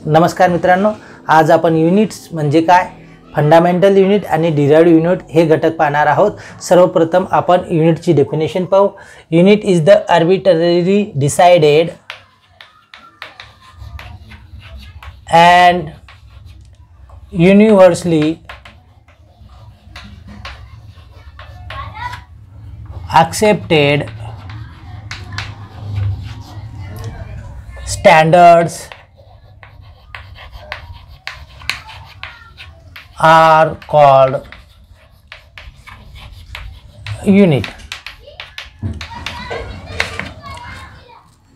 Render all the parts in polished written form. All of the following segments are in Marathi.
नमस्कार मित्रांनो, आज आपण युनिट्स म्हणजे काय, फंडामेंटल युनिट आणि डिराइव्ड युनिट हे घटक पाहणार आहोत। सर्वप्रथम आपण युनिटची डेफिनेशन पाहू। Unit is the arbitrary decided and universally accepted standards are called unit।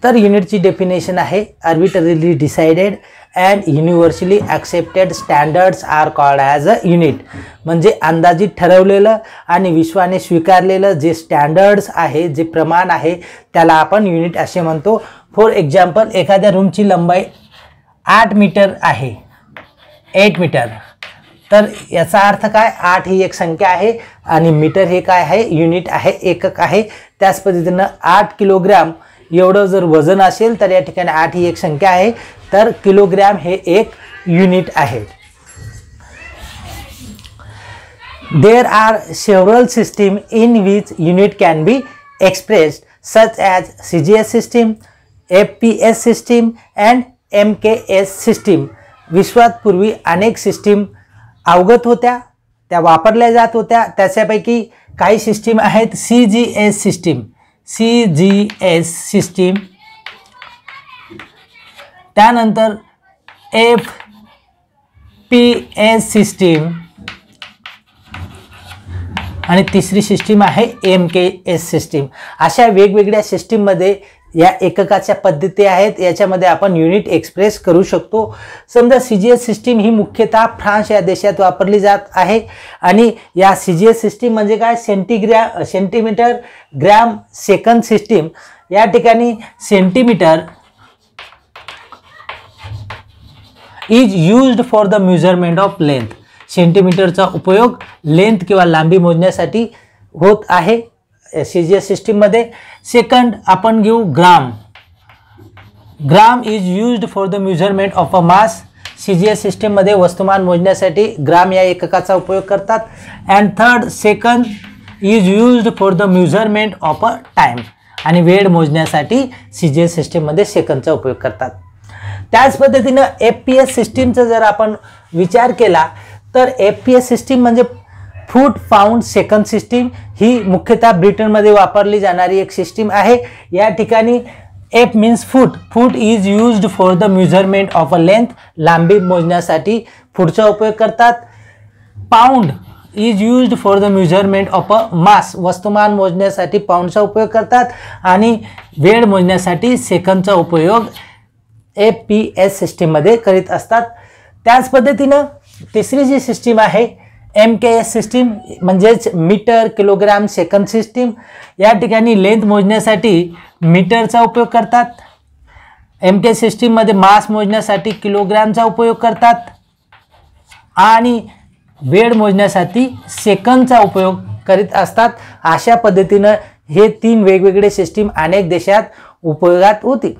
तर युनिटची डेफिनेशन आहे arbitrarily decided and universally accepted standards are called as a unit. म्हणजे अंदाजित ठरवलेलं आणि विश्वाने स्वीकारलेलं जे स्टँडर्ड्स आहे, जे प्रमाण आहे, त्याला आपण युनिट असे म्हणतो। फॉर एक्झाम्पल, एखाद्या रूमची लंबाई 8 मीटर आहे, 8 मीटर। तर याचा अर्थ काय, 8 ही एक संख्या आहे आणि मीटर हे काय आहे, युनिट आहे, एकक आहे। त्याच पद्धतीनं 8 किलोग्राम एवढं जर वजन असेल तर या ठिकाणी 8 ही एक संख्या आहे, तर किलोग्राम हे एक युनिट आहे। There are several system in which unit can be expressed such as CGS system, FPS system and MKS system. विश्वात पूर्वी अनेक सिस्टीम अवगत होत्या, त्या वापरल्या जात होत्या। त्याच्यापैकी काही सिस्टीम आहेत CGS सिस्टीम, CGS सिस्टीम, त्यानंतर FPS सिस्टीम आणि तिसरी सिस्टीम आहे MKS सिस्टीम। अशा वेगवेगळ्या सिस्टीममध्ये या एककाच्या पद्धती आहेत, याच्यामध्ये आपण युनिट एक्सप्रेस करू शकतो। समजा CGS सिस्टीम ही मुख्यतः फ्रान्स या देशात वापरली जात आहे आणि या CGS सिस्टीम म्हणजे काय, सेंटीमीटर ग्रॅम सेकंद सिस्टीम। या ठिकाणी centimetre is used for the measurement of length. सेंटीमीटरचा उपयोग लेंथ किंवा लांबी मोजण्यासाठी होत आहे CGS सिस्टीम मध्ये। सेकंड आपण घेऊ gram. Gram is used for the measurement of a mass. CGS system मध्ये वस्तुमान मोजण्यासाठी ग्राम या एककाचा उपयोग करतात। And third, second is used for the measurement of a time. आणि वेळ मोजण्यासाठी CGS सिस्टीम मध्ये सेकंदचा उपयोग करतात। त्याच पद्धतीनं FPS सिस्टीमचा जर आपण विचार केला तर FPS सिस्टीम म्हणजे फूट पाऊंड सेकंद सिस्टीम। ही मुख्यतः ब्रिटनमध्ये वापरली जाणारी एक सिस्टीम आहे। या ठिकाणी F means foot, foot is used for the measurement of a length. लांबी मोजण्यासाठी फूटचा उपयोग करतात। Pound is used for the measurement of a mass. वस्तुमान मोजण्यासाठी पाऊंडचा उपयोग करतात आणि वेळ मोजण्यासाठी सेकंदचा उपयोग FPS सिस्टीममध्ये करीत असतात। त्याच पद्धतीनं तिसरी जी सिस्टीम आहे MKS सिस्टीम म्हणजेच मीटर किलोग्राम सेकंद सिस्टीम। या ठिकाणी लेंथ मोजण्यासाठी मीटरचा उपयोग करतात। MKS सिस्टीममध्ये मास मोजण्यासाठी किलोग्रामचा उपयोग करतात आणि वेळ मोजण्यासाठी सेकंदचा उपयोग करीत असतात। अशा पद्धतीनं हे 3 वेगवेगळे सिस्टीम अनेक देशात उपयोगात होती।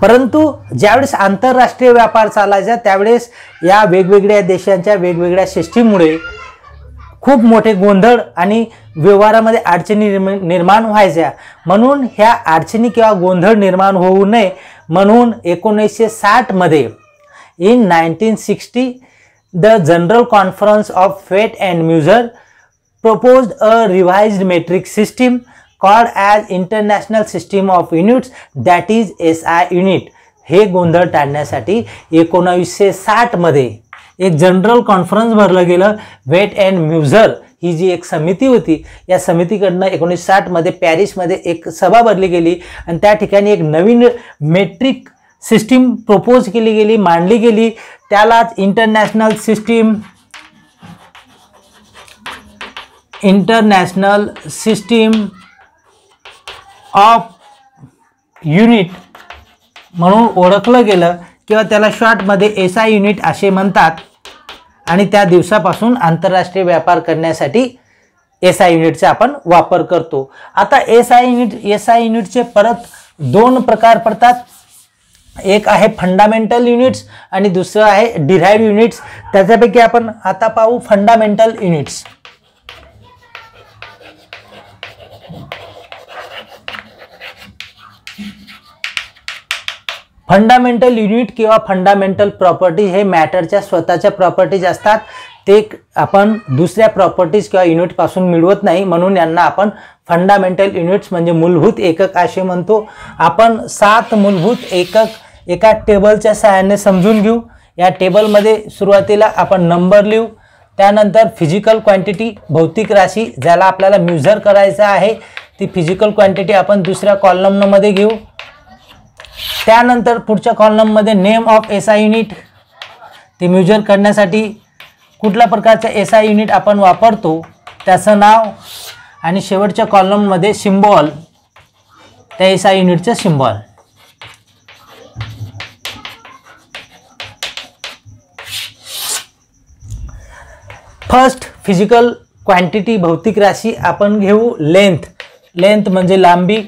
परंतु ज्यावेळेस आंतरराष्ट्रीय व्यापार चालायचा त्यावेळेस या वेगवेगळ्या देशांच्या वेगवेगळ्या सिस्टीममुळे खूप मोठे गोंधळ आणि व्यवहारामध्ये अडचणी निर्माण व्हायच्या। म्हणून ह्या अडचणी किंवा गोंधळ निर्माण होऊ नये म्हणून 1960 मध्ये in 1960 the general conference of weight and measure proposed a revised metric system called as International System of Units, that is SI unit। हे गोंधळ टाळण्यासाठी 1960 मध्ये एक जनरल कॉन्फरन्स भरलं गेलं। वेट अँड मेजर ही जी एक समिती होती, या समितीकडनं 1960 मध्ये पॅरिसमध्ये एक सभा भरली गेली आणि त्या ठिकाणी एक नवीन मेट्रिक सिस्टीम प्रपोज केली गेली, मांडली गेली। त्यालाच इंटरनॅशनल सिस्टीम ऑफ युनिट म्हणून ओळखलं गेलं किंवा त्याला शॉर्टमध्ये SI युनिट असे म्हणतात। आणि त्या दिवसापासून आंतरराष्ट्रीय व्यापार करण्यासाठी SI युनिटचा आपण वापर करतो। आता SI युनिटचे परत 2 प्रकार पडतात। एक आहे फंडामेंटल युनिट्स आणि दुसरं आहे डिराइव्ड युनिट्स. त्याच्यापैकी आपण आता पाहू फंडामेंटल युनिट्स. फंडामेंटल युनिट किंवा फंडामेंटल प्रॉपर्टी हे मॅटरच्या स्वतःच्या प्रॉपर्टीज असतात. ते आपण दुसऱ्या प्रॉपर्टीज किंवा युनिट पासून मिळवत नाही, म्हणून यांना आपण फंडामेंटल युनिट्स म्हणजे मूलभूत एकक असे म्हणतो. आपण 7 मूलभूत एकक एका टेबलच्या सहाय्याने समजून घेऊ. या टेबलमध्ये सुरुवातीला आपण नंबर लिहू, त्यानंतर फिजिकल क्वांटिटी भौतिक राशी ज्याला आपल्याला मेजर करायचं आहे ती फिजिकल क्वांटिटी आपण दुसऱ्या कॉलममध्ये घेऊ. त्यानंतर पुढच्या कॉलममध्ये नेम ऑफ एसआय युनिट, ते मेजर करण्यासाठी कुठल्या प्रकारचा एसआय युनिट आपण वापरतो त्याचं नाव, आणि शेवटच्या कॉलममध्ये सिम्बॉल, त्या एसआय युनिटचं सिम्बॉल. फर्स्ट फिजिकल क्वांटिटी भौतिक राशी आपण घेऊ लेंथ. लेंथ म्हणजे लांबी,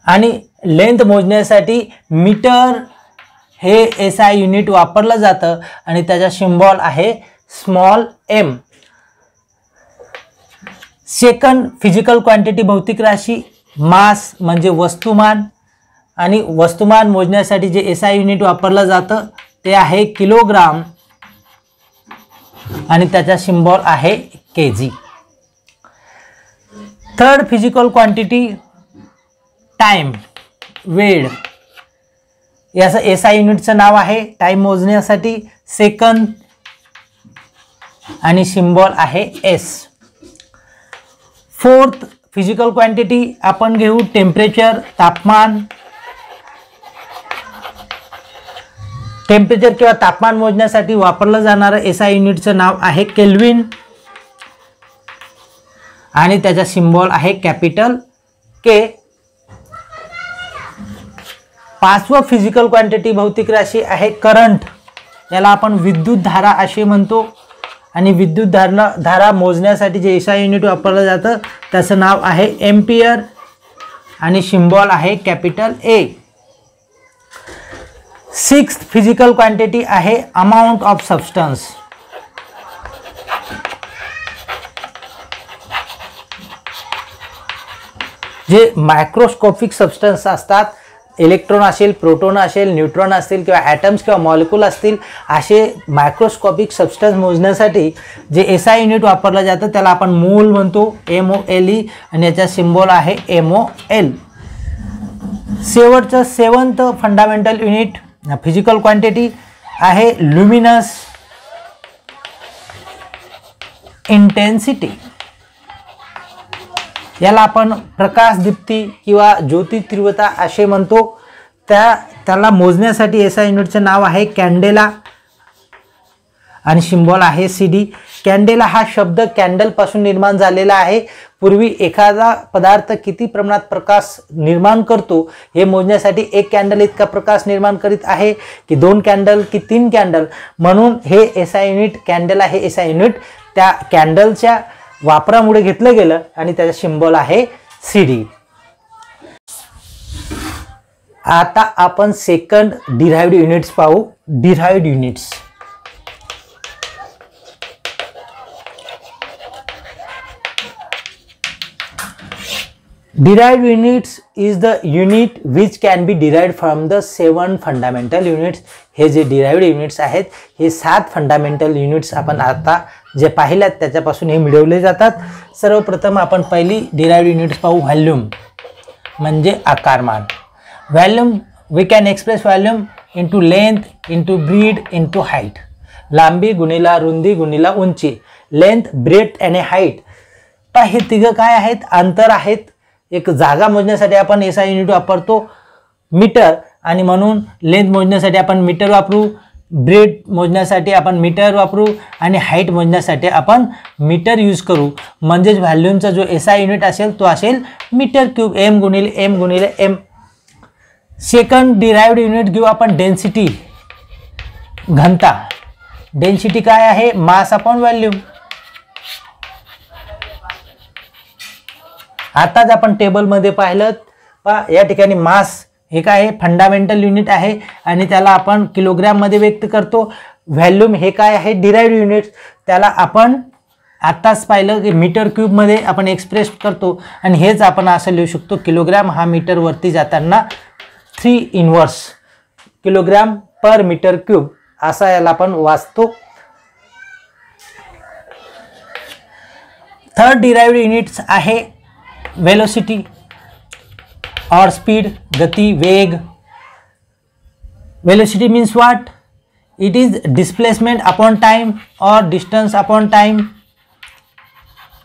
आणि लेंथ मोजण्यासाठी मीटर हे एसआय युनिट वापरलं जातं आणि त्याचा सिम्बॉल आहे small M. Second physical quantity भौतिक राशी मास म्हणजे वस्तुमान, आणि वस्तुमान मोजण्यासाठी जे एसआय युनिट वापरलं जातं ते आहे किलोग्राम आणि त्याचा सिम्बॉल आहे KG. Third physical quantity time वेळ, याचं एसआय युनिटचं नाव आहे टाइम मोजण्यासाठी सेकंद आणि सिम्बॉल आहे एस. फोर्थ फिजिकल क्वांटिटी आपण घेऊ टेम्परेचर तापमान. टेम्परेचर किंवा तापमान मोजण्यासाठी वापरलं जाणारं एसआय युनिटचं नाव आहे केल्विन आणि त्याचा सिम्बॉल आहे कॅपिटल के. पाचवं फिजिकल क्वांटिटी भौतिक राशी आहे करंट, याला आपण विद्युत धारा असे म्हणतो, आणि विद्युत धारा मोजण्यासाठी जे एसआय युनिट वापरलं जातं त्याचं नाव आहे एम्पियर आणि सिम्बॉल आहे कॅपिटल ए. सिक्स्थ फिजिकल क्वांटिटी आहे अमाउंट ऑफ सबस्टन्स. जे मायक्रोस्कोपिक सबस्टन्स असतात, इलेक्ट्रॉन असेल, प्रोटॉन असेल, न्यूट्रॉन असतील किंवा ॲटम्स किंवा मॉलिक्यूल असतील, असे मायक्रोस्कोपिक सबस्टन्स मोजण्यासाठी जे एसआय युनिट वापरलं जातं त्याला आपण मोल म्हणतो MOLE आणि याचा सिम्बॉल आहे MOL. शेवटचं seventh fundamental unit physical quantity आहे ल्युमिनस इंटेन्सिटी. याला आपण प्रकाश दीप्ती किंवा ज्योती तीव्रता असे म्हणतो. त्याला मोजण्यासाठी एसआय युनिटचं नाव आहे कॅन्डेला आणि सिम्बॉल आहे CD. कॅन्डेला हा शब्द कॅन्डल पासून निर्माण झालेला आहे. पूर्वी एखादा पदार्थ किती प्रमाणात प्रकाश निर्माण करतो हे मोजण्यासाठी एक कॅन्डल इतका प्रकाश निर्माण करीत आहे की 2 कॅन्डल की 3 कॅन्डल, म्हणून हे एसआय युनिट कॅन्डेला हे एसआय युनिट त्या कॅन्डलच्या वापरामुळे घेतलं गेलं आणि त्याचा सिम्बॉल आहे CD. आता आपण सेकंड डिराइव्ड युनिट्स पाहू. Derived units Derived units is the unit which can be derived from the 7 fundamental units. हे जे derived units आहेत हे 7 fundamental units आपण आता जे पाहिल्यात त्याच्यापासून हे मिळवले जातात. सर्वप्रथम आपण पहिली derived units पाहू व्हॉल्यूम म्हणजे आकारमान. Volume we can express volume into length into breadth into height. लांबी गुणिला रुंदी गुणिला उंची. लेंथ ब्रेथ आणि हाईट हे तिघं काय आहेत? अंतर आहेत. एक जागा मोजण्यासाठी आपण एसआय युनिट वापरतो मीटर, आणि म्हणून लेंथ मोजण्यासाठी आपण मीटर वापरू, ब्रेड मोजण्यासाठी आपण मीटर वापरू आणि हाईट मोजण्यासाठी आपण मीटर यूज करू. म्हणजेच व्हॉल्यूमचा जो एसआय युनिट असेल तो असेल मीटर क्यूब. M गुणिले M. सेकंड डिराइव्ड युनिट घेऊ आपण डेन्सिटी, घनता. डेन्सिटी काय आहे? Mass upon volume. आताच आपण टेबलमध्ये पाहिलं या ठिकाणी मास हे काय आहे, फंडामेंटल युनिट आहे आणि त्याला आपण किलोग्रॅममध्ये व्यक्त करतो. व्हॉल्यूम हे काय आहे, डिराइव्ड युनिट, त्याला आपण आत्ताच पाहिलं की मीटर क्यूबमध्ये आपण एक्सप्रेस करतो आणि हेच आपण असं लिहू शकतो, किलोग्रॅम हा मीटरवरती जाताना 3 इनवर्स किलोग्रॅम पर मीटर क्यूब असा याला आपण वाचतो. थर्ड डिराइव्ड युनिट्स आहे वेलोसिटी और स्पीड, गति, वेग. Velocity means what? It is displacement upon time और डिस्टन्स अपॉन टाइम.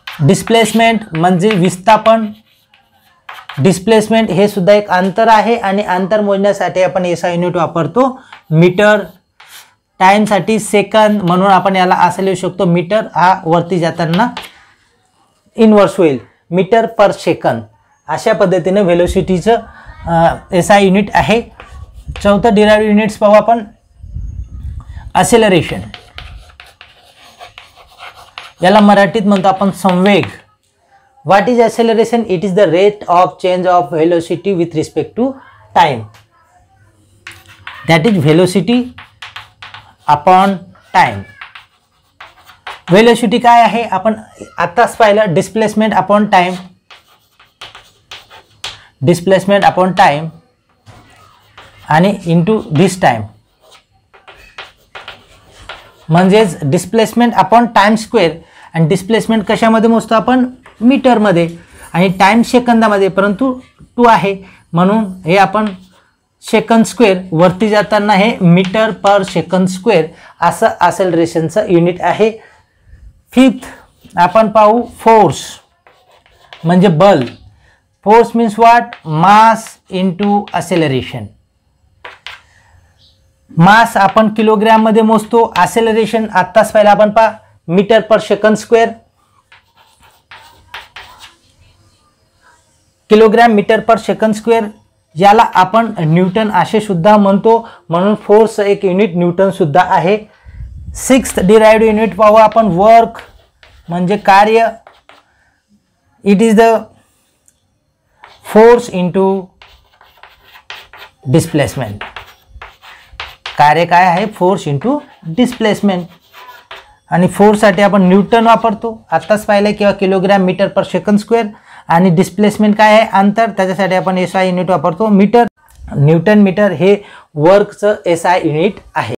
डिस्प्लेसमेंट म्हणजे विस्थापन, डिस्प्लेसमेंट हे सुद्धा एक अंतर आहे आणि अंतर मोजण्यासाठी आपण एसआय युनिट वापरतो मीटर. टाइमसाठी सेकंद, म्हणून आपण याला असं लिहू शकतो, मीटर हा वरती जाताना इनवर्स होईल, मीटर पर सेकंद. अशा पद्धतीने व्हेलोसिटीचं एसआय युनिट आहे. चौथं डिराइव्ड युनिट्स पाहू आपण. ॲसेलरेशन, याला मराठीत म्हणतो आपण संवेग. What is acceleration? It is the rate of change of velocity with respect to time. That is velocity upon time. Velocity काय आहे आपण आत्ताच पाहिलं, displacement upon time. Displacement upon time आणि इंटू दिस टाइम, म्हणजेच डिस्प्लेसमेंट अपॉन टाइम स्क्वेअर. आणि डिस्प्लेसमेंट कशामध्ये मोजतो आपण? मीटरमध्ये, आणि टाइम सेकंदामध्ये, परंतु 2 आहे म्हणून हे आपण सेकंद स्क्वेअर, वरती जाताना हे मीटर पर सेकंद स्क्वेअर असं ॲसेलरेशनचं युनिट आहे. फिफ्थ आपण पाहू फोर्स, म्हणजे बल. Force means what? Mass into acceleration. Mass आपण किलोग्रॅममध्ये मोजतो, ॲसेलरेशन आत्ताच पाहिलं आपण पहा, metre per second square. Kilogram metre per second square, याला आपण न्यूटन असे सुद्धा म्हणतो, म्हणून फोर्स एक युनिट न्यूटन सुद्धा आहे. सिक्स्थ डिराइव्ड युनिट पाहू आपण, वर्क म्हणजे कार्य. It is the force into displacement. कार्य काय आहे? Force into displacement. आणि फोर्ससाठी आपण न्यूटन वापरतो, आत्ताच पाहिलं, किंवा kilogram metre per second square. आणि डिस्प्लेसमेंट काय आहे? अंतर, त्याच्यासाठी आपण एसआय युनिट वापरतो मीटर. न्यूटन मीटर हे वर्कचं एसआय युनिट आहे.